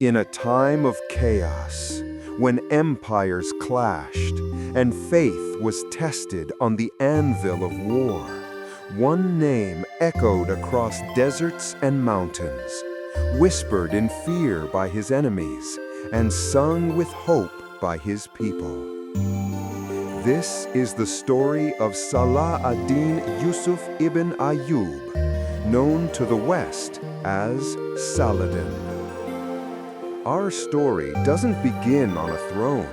In a time of chaos, when empires clashed and faith was tested on the anvil of war, one name echoed across deserts and mountains, whispered in fear by his enemies, and sung with hope by his people. This is the story of Saladin Yusuf ibn Ayyub, known to the West as Saladin. Our story doesn't begin on a throne,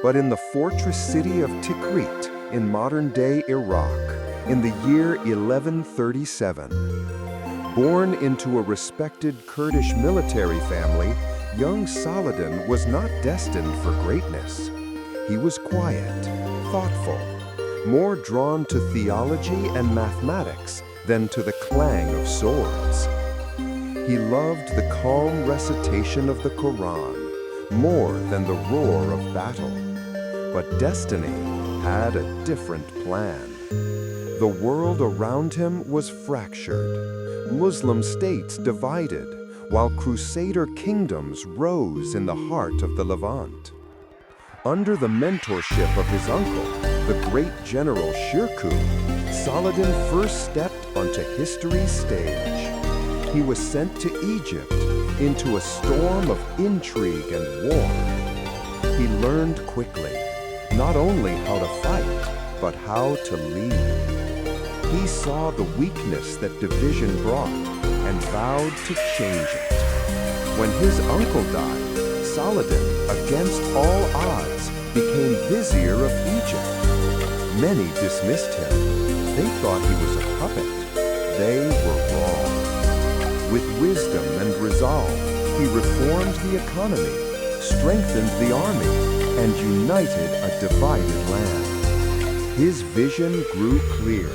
but in the fortress city of Tikrit in modern-day Iraq in the year 1137. Born into a respected Kurdish military family, young Saladin was not destined for greatness. He was quiet, thoughtful, more drawn to theology and mathematics than to the clang of swords. He loved the calm recitation of the Quran more than the roar of battle. But destiny had a different plan. The world around him was fractured, Muslim states divided, while Crusader kingdoms rose in the heart of the Levant. Under the mentorship of his uncle, the great general Shirkuh, Saladin first stepped onto history's stage. He was sent to Egypt into a storm of intrigue and war. He learned quickly not only how to fight, but how to lead. He saw the weakness that division brought and vowed to change it. When his uncle died, Saladin, against all odds, became vizier of Egypt. Many dismissed him. They thought he was a puppet. They were wrong. With wisdom and resolve, he reformed the economy, strengthened the army, and united a divided land. His vision grew clear: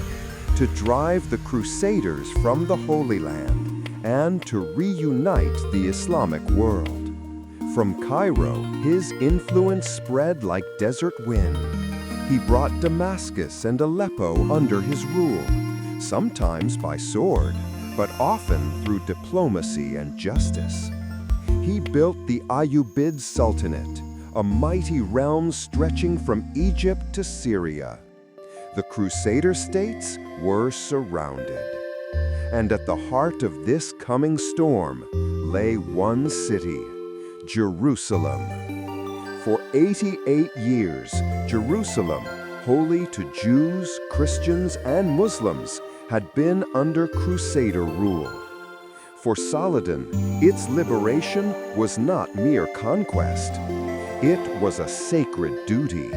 to drive the Crusaders from the Holy Land and to reunite the Islamic world. From Cairo, his influence spread like desert wind. He brought Damascus and Aleppo under his rule, sometimes by sword, but often through diplomacy and justice. He built the Ayyubid Sultanate, a mighty realm stretching from Egypt to Syria. The Crusader states were surrounded. And at the heart of this coming storm lay one city, Jerusalem. For 88 years, Jerusalem, holy to Jews, Christians, and Muslims, had been under Crusader rule. For Saladin, its liberation was not mere conquest. It was a sacred duty.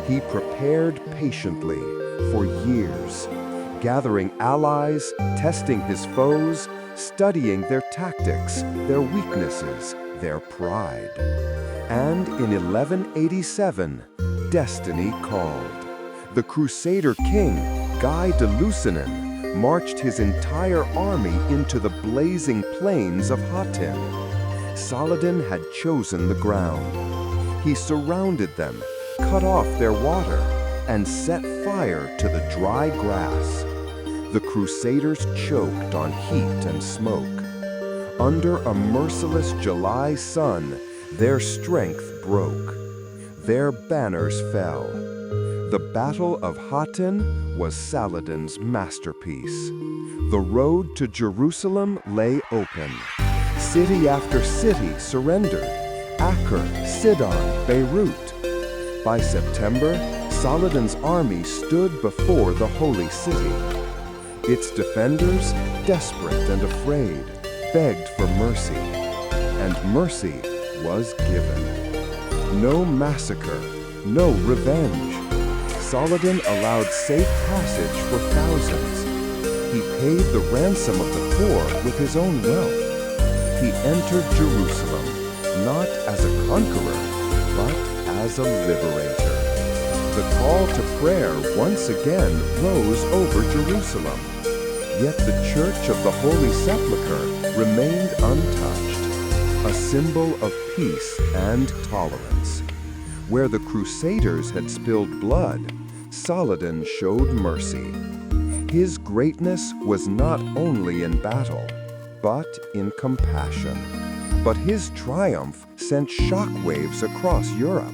He prepared patiently for years, gathering allies, testing his foes, studying their tactics, their weaknesses, their pride. And in 1187, destiny called. The Crusader king, Guy de Lusignan, marched his entire army into the blazing plains of Hattin. Saladin had chosen the ground. He surrounded them, cut off their water, and set fire to the dry grass. The Crusaders choked on heat and smoke. Under a merciless July sun, their strength broke. Their banners fell. The Battle of Hattin was Saladin's masterpiece. The road to Jerusalem lay open. City after city surrendered: Acre, Sidon, Beirut. By September, Saladin's army stood before the holy city. Its defenders, desperate and afraid, begged for mercy. And mercy was given. No massacre, no revenge. Saladin allowed safe passage for thousands. He paid the ransom of the poor with his own wealth. He entered Jerusalem, not as a conqueror, but as a liberator. The call to prayer once again rose over Jerusalem. Yet the Church of the Holy Sepulchre remained untouched, a symbol of peace and tolerance. Where the Crusaders had spilled blood, Saladin showed mercy. His greatness was not only in battle, but in compassion. But his triumph sent shockwaves across Europe.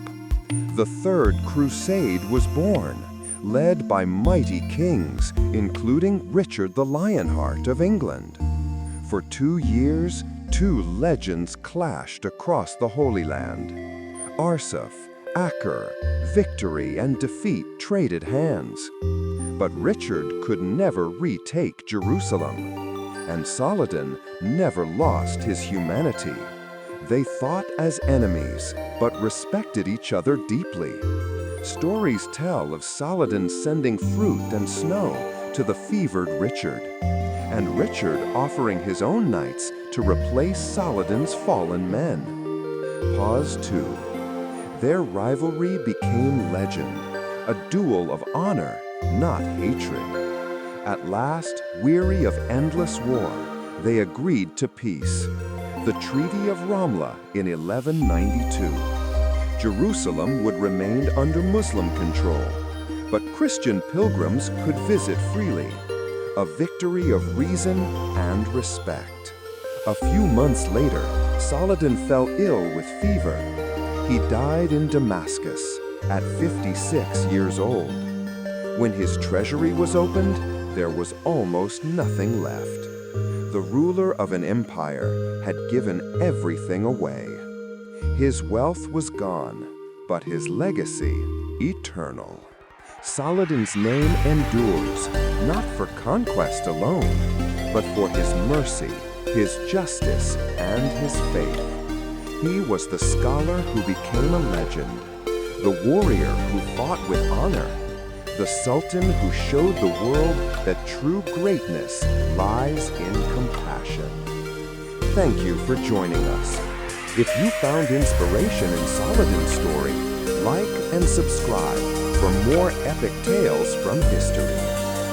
The Third Crusade was born, led by mighty kings, including Richard the Lionheart of England. For 2 years, two legends clashed across the Holy Land. Arsuf, Acre, victory and defeat traded hands. But Richard could never retake Jerusalem, and Saladin never lost his humanity. They fought as enemies, but respected each other deeply. Stories tell of Saladin sending fruit and snow to the fevered Richard, and Richard offering his own knights to replace Saladin's fallen men. Pause 2. Their rivalry became legend, a duel of honor, not hatred. At last, weary of endless war, they agreed to peace. The Treaty of Ramla in 1192. Jerusalem would remain under Muslim control, but Christian pilgrims could visit freely. A victory of reason and respect. A few months later, Saladin fell ill with fever. He died in Damascus at 56 years old. When his treasury was opened, there was almost nothing left. The ruler of an empire had given everything away. His wealth was gone, but his legacy eternal. Saladin's name endures, not for conquest alone, but for his mercy, his justice, and his faith. He was the scholar who became a legend, the warrior who fought with honor, the sultan who showed the world that true greatness lies in compassion. Thank you for joining us. If you found inspiration in Saladin's story, like and subscribe for more epic tales from history.